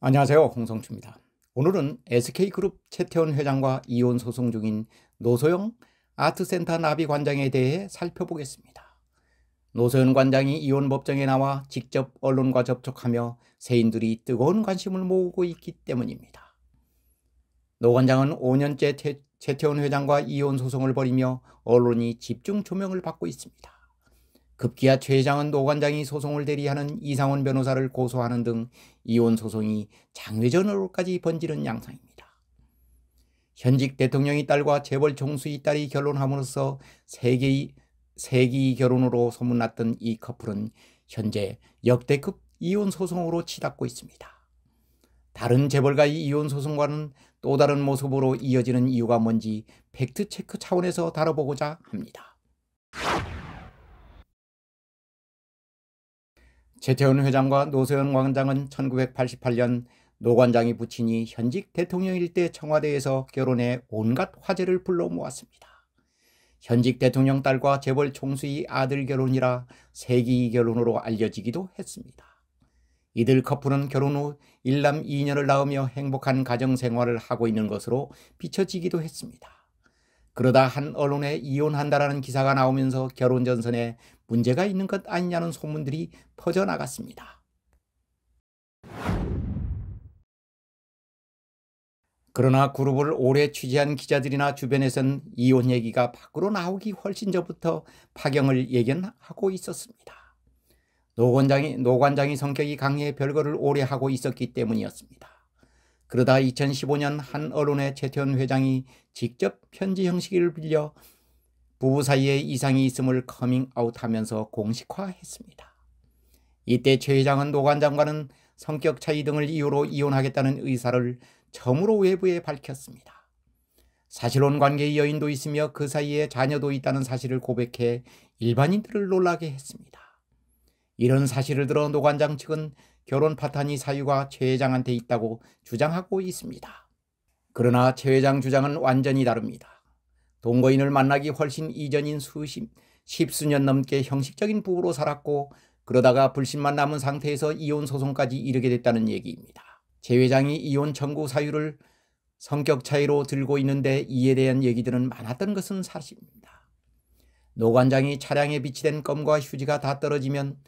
안녕하세요. 홍성주입니다. 오늘은 SK그룹 최태원 회장과 이혼 소송 중인 노소영 아트센터 나비 관장에 대해 살펴보겠습니다. 노소영 관장이 이혼 법정에 나와 직접 언론과 접촉하며 세인들이 뜨거운 관심을 모으고 있기 때문입니다. 노 관장은 5년째 최태원 회장과 이혼 소송을 벌이며 언론이 집중 조명을 받고 있습니다. 급기야 최 회장은 노 관장이 소송을 대리하는 이상원 변호사를 고소하는 등 이혼 소송이 장외전으로까지 번지는 양상입니다. 현직 대통령의 딸과 재벌 총수의 딸이 결혼함으로써 세기 결혼으로 소문났던 이 커플은 현재 역대급 이혼 소송으로 치닫고 있습니다. 다른 재벌가의 이혼 소송과는 또 다른 모습으로 이어지는 이유가 뭔지 팩트체크 차원에서 다뤄보고자 합니다. 최태원 회장과 노소영 관장은 1988년 노 관장이 부친이 현직 대통령일 때 청와대에서 결혼해 온갖 화제를 불러 모았습니다. 현직 대통령 딸과 재벌 총수의 아들 결혼이라 세기 결혼으로 알려지기도 했습니다. 이들 커플은 결혼 후 1남 2녀를 낳으며 행복한 가정 생활을 하고 있는 것으로 비춰지기도 했습니다. 그러다 한 언론에 이혼한다라는 기사가 나오면서 결혼 전선에 문제가 있는 것 아니냐는 소문들이 퍼져나갔습니다. 그러나 그룹을 오래 취재한 기자들이나 주변에선 이혼 얘기가 밖으로 나오기 훨씬 전부터 파경을 예견하고 있었습니다. 노 관장이 성격이 강해 별거를 오래 하고 있었기 때문이었습니다. 그러다 2015년 한 언론에 최태원 회장이 직접 편지 형식을 빌려 부부 사이에 이상이 있음을 커밍아웃하면서 공식화했습니다. 이때 최 회장은 노 관장과는 성격 차이 등을 이유로 이혼하겠다는 의사를 처음으로 외부에 밝혔습니다. 사실혼 관계의 여인도 있으며 그 사이에 자녀도 있다는 사실을 고백해 일반인들을 놀라게 했습니다. 이런 사실을 들어 노 관장 측은 결혼 파탄이 사유가 최 회장한테 있다고 주장하고 있습니다. 그러나 최 회장 주장은 완전히 다릅니다. 동거인을 만나기 훨씬 이전인 십수년 넘게 형식적인 부부로 살았고 그러다가 불신만 남은 상태에서 이혼 소송까지 이르게 됐다는 얘기입니다. 최 회장이 이혼 청구 사유를 성격 차이로 들고 있는데 이에 대한 얘기들은 많았던 것은 사실입니다. 노 관장이 차량에 비치된 껌과 휴지가 다 떨어지면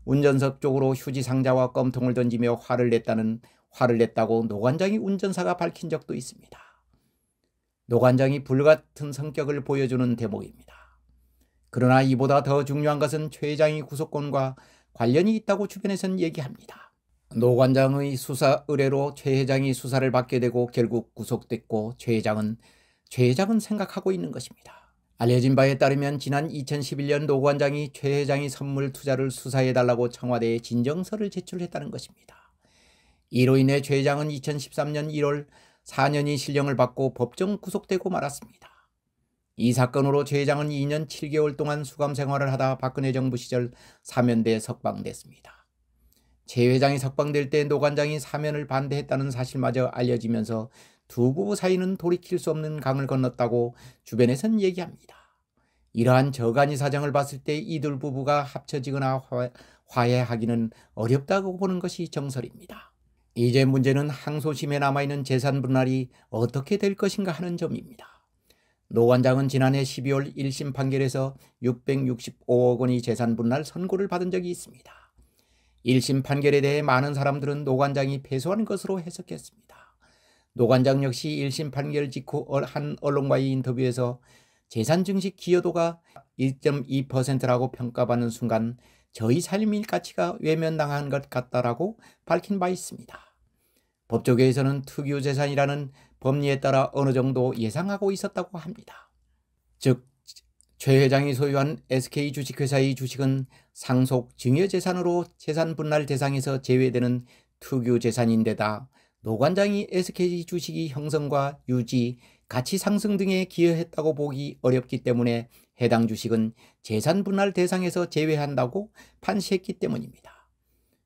운전석 쪽으로 휴지 상자와 껌통을 던지며 화를 냈다고 노 관장이 운전사가 밝힌 적도 있습니다. 노 관장이 불같은 성격을 보여주는 대목입니다. 그러나 이보다 더 중요한 것은 최 회장의 구속권과 관련이 있다고 주변에서는 얘기합니다. 노 관장의 수사 의뢰로 최 회장이 수사를 받게 되고 결국 구속됐고 최 회장은 생각하고 있는 것입니다. 알려진 바에 따르면 지난 2011년 노 관장이 최 회장의 선물 투자를 수사해달라고 청와대에 진정서를 제출했다는 것입니다. 이로 인해 최 회장은 2013년 1월 4년이 실형을 받고 법정 구속되고 말았습니다. 이 사건으로 최 회장은 2년 7개월 동안 수감 생활을 하다 박근혜 정부 시절 사면돼 석방됐습니다. 최 회장이 석방될 때 노 관장이 사면을 반대했다는 사실마저 알려지면서 두 부부 사이는 돌이킬 수 없는 강을 건넜다고 주변에선 얘기합니다. 이러한 저간이 사정을 봤을 때 이들 부부가 합쳐지거나 화해하기는 어렵다고 보는 것이 정설입니다. 이제 문제는 항소심에 남아있는 재산 분할이 어떻게 될 것인가 하는 점입니다. 노 관장은 지난해 12월 1심 판결에서 665억 원의 재산 분할 선고를 받은 적이 있습니다. 1심 판결에 대해 많은 사람들은 노 관장이 패소한 것으로 해석했습니다. 노 관장 역시 1심 판결 직후 한 언론과의 인터뷰에서 재산 증식 기여도가 1.2%라고 평가받는 순간 저희 삶의 가치가 외면당한 것 같다라고 밝힌 바 있습니다. 법조계에서는 특유 재산이라는 법리에 따라 어느 정도 예상하고 있었다고 합니다. 즉, 최 회장이 소유한 SK 주식회사의 주식은 상속 증여재산으로 재산 분할 대상에서 제외되는 특유 재산인데다 노 관장이 SK 주식의 형성과 유지, 가치 상승 등에 기여했다고 보기 어렵기 때문에 해당 주식은 재산 분할 대상에서 제외한다고 판시했기 때문입니다.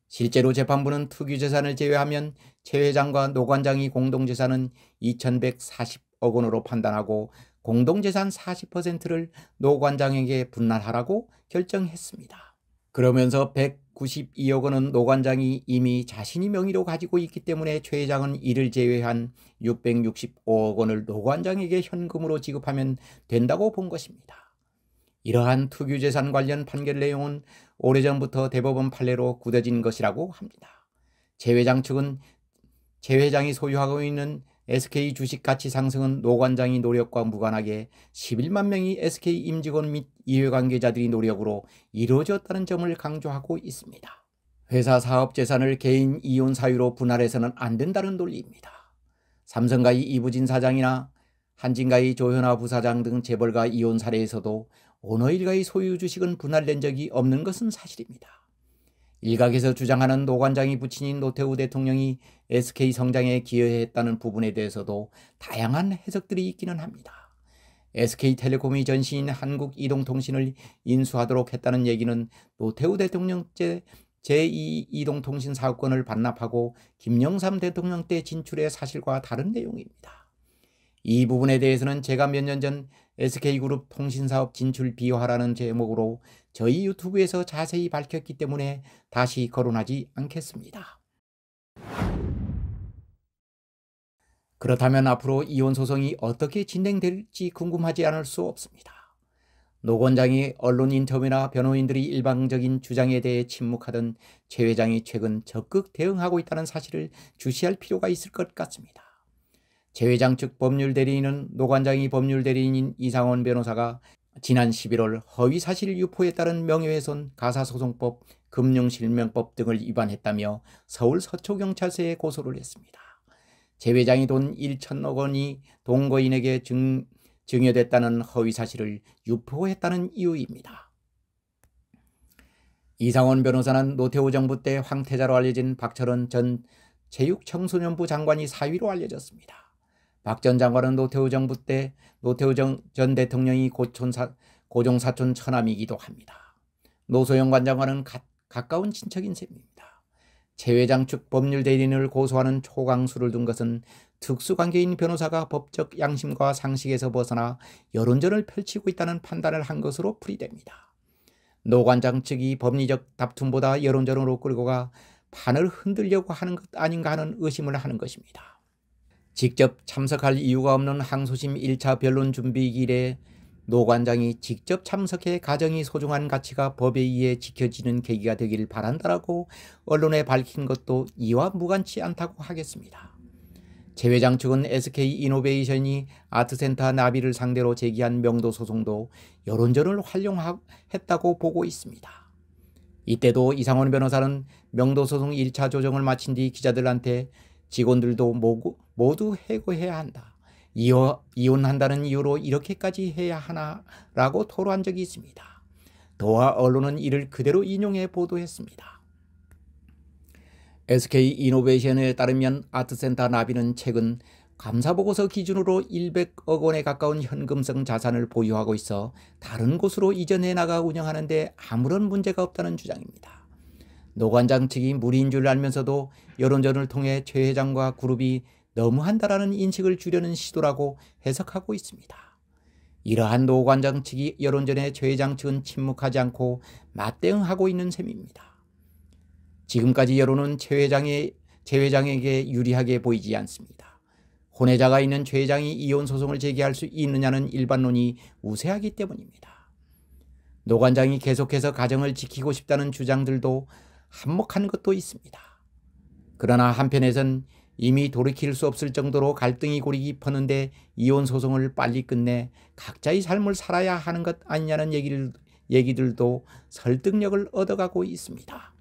실제로 재판부는 특유 재산을 제외하면 최 회장과 노 관장의 공동재산은 2,140억 원으로 판단하고 공동재산 40%를 노 관장에게 분할하라고 결정했습니다. 그러면서 192억 원은 노 관장이 이미 자신이 명의로 가지고 있기 때문에 최 회장은 이를 제외한 665억 원을 노 관장에게 현금으로 지급하면 된다고 본 것입니다. 이러한 투기재산 관련 판결 내용은 오래전부터 대법원 판례로 굳어진 것이라고 합니다. 최 회장 측은 최 회장이 소유하고 있는 SK 주식 가치 상승은 노 관장의 노력과 무관하게 11만 명의 SK 임직원 및 이해관계자들이 노력으로 이루어졌다는 점을 강조하고 있습니다. 회사 사업 재산을 개인 이혼 사유로 분할해서는 안 된다는 논리입니다. 삼성가의 이부진 사장이나 한진가의 조현아 부사장 등 재벌가 이혼 사례에서도 오너 일가의 소유 주식은 분할된 적이 없는 것은 사실입니다. 일각에서 주장하는 노 관장이 부친인 노태우 대통령이 SK 성장에 기여했다는 부분에 대해서도 다양한 해석들이 있기는 합니다. SK텔레콤이 전시인 한국이동통신을 인수하도록 했다는 얘기는 노태우 대통령 때 제2이동통신 사업권을 반납하고 김영삼 대통령 때 진출의 사실과 다른 내용입니다. 이 부분에 대해서는 제가 몇 년 전 SK그룹 통신사업 진출 비화라는 제목으로 저희 유튜브에서 자세히 밝혔기 때문에 다시 거론하지 않겠습니다. 그렇다면 앞으로 이혼 소송이 어떻게 진행될지 궁금하지 않을 수 없습니다. 노 원장이 언론 인터뷰나 변호인들이 일방적인 주장에 대해 침묵하던 최 회장이 최근 적극 대응하고 있다는 사실을 주시할 필요가 있을 것 같습니다. 최 회장 측 법률 대리인은 노 관장이 법률 대리인인 이상원 변호사가 지난 11월 허위사실 유포에 따른 명예훼손, 가사소송법, 금융실명법 등을 위반했다며 서울 서초경찰서에 고소를 했습니다. 최 회장이 돈 1천억 원이 동거인에게 증여됐다는 허위사실을 유포했다는 이유입니다. 이상원 변호사는 노태우 정부 때 황태자로 알려진 박철원 전 체육청소년부 장관이 사위로 알려졌습니다. 박 전 장관은 노태우 정부 때 노태우 전 대통령이 고종사촌 처남이기도 합니다. 노소영 관장과는 가까운 친척인 셈입니다. 최 회장 측 법률 대리인을 고소하는 초강수를 둔 것은 특수관계인 변호사가 법적 양심과 상식에서 벗어나 여론전을 펼치고 있다는 판단을 한 것으로 풀이됩니다. 노 관장 측이 법리적 다툼보다 여론전으로 끌고 가 판을 흔들려고 하는 것 아닌가 하는 의심을 하는 것입니다. 직접 참석할 이유가 없는 항소심 1차 변론 준비기일에 노 관장이 직접 참석해 가정이 소중한 가치가 법에 의해 지켜지는 계기가 되길 바란다라고 언론에 밝힌 것도 이와 무관치 않다고 하겠습니다. 최 회장 측은 SK이노베이션이 아트센터 나비를 상대로 제기한 명도 소송도 여론전을 활용했다고 보고 있습니다. 이때도 이상원 변호사는 명도 소송 1차 조정을 마친 뒤 기자들한테 직원들도 모두 해고해야 한다. 이혼한다는 이유로 이렇게까지 해야 하나라고 토로한 적이 있습니다. 도하 언론은 이를 그대로 인용해 보도했습니다. SK이노베이션에 따르면 아트센터 나비는 최근 감사보고서 기준으로 100억 원에 가까운 현금성 자산을 보유하고 있어 다른 곳으로 이전해 나가 운영하는 데 아무런 문제가 없다는 주장입니다. 노 관장 측이 무리인 줄 알면서도 여론전을 통해 최 회장과 그룹이 너무한다라는 인식을 주려는 시도라고 해석하고 있습니다. 이러한 노 관장 측이 여론전에 최 회장 측은 침묵하지 않고 맞대응하고 있는 셈입니다. 지금까지 여론은 최 회장에게 유리하게 보이지 않습니다. 혼외자가 있는 최 회장이 이혼 소송을 제기할 수 있느냐는 일반론이 우세하기 때문입니다. 노 관장이 계속해서 가정을 지키고 싶다는 주장들도 한몫한 것도 있습니다. 그러나 한편에선 이미 돌이킬 수 없을 정도로 갈등이 골이 깊었는데 이혼 소송을 빨리 끝내 각자의 삶을 살아야 하는 것 아니냐는 얘기들도 설득력을 얻어가고 있습니다.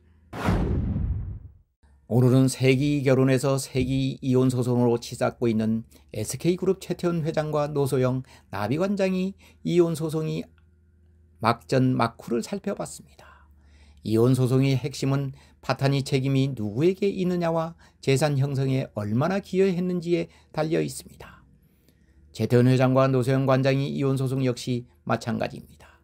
오늘은 세기 결혼에서 세기 이혼 소송으로 치닫고 있는 SK그룹 최태원 회장과 노소영 나비 관장이 이혼 소송이 막전 막후를 살펴봤습니다. 이혼 소송의 핵심은 파탄이 책임이 누구에게 있느냐와 재산 형성에 얼마나 기여했는지에 달려 있습니다. 최태원 회장과 노소영 관장의 이혼 소송 역시 마찬가지입니다.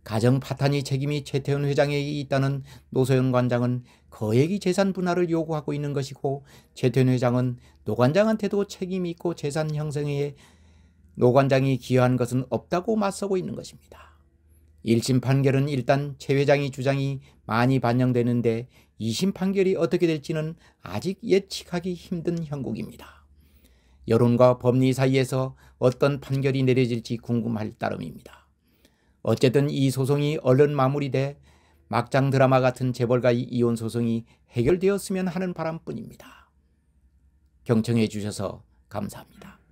가정 파탄이 책임이 최태원 회장에게 있다는 노소영 관장은 거액의 재산 분할을 요구하고 있는 것이고, 최태원 회장은 노 관장한테도 책임이 있고 재산 형성에 노 관장이 기여한 것은 없다고 맞서고 있는 것입니다. 1심 판결은 일단 최 회장의 주장이 많이 반영되는데 2심 판결이 어떻게 될지는 아직 예측하기 힘든 형국입니다. 여론과 법리 사이에서 어떤 판결이 내려질지 궁금할 따름입니다. 어쨌든 이 소송이 얼른 마무리돼 막장 드라마 같은 재벌가의 이혼 소송이 해결되었으면 하는 바람뿐입니다. 경청해 주셔서 감사합니다.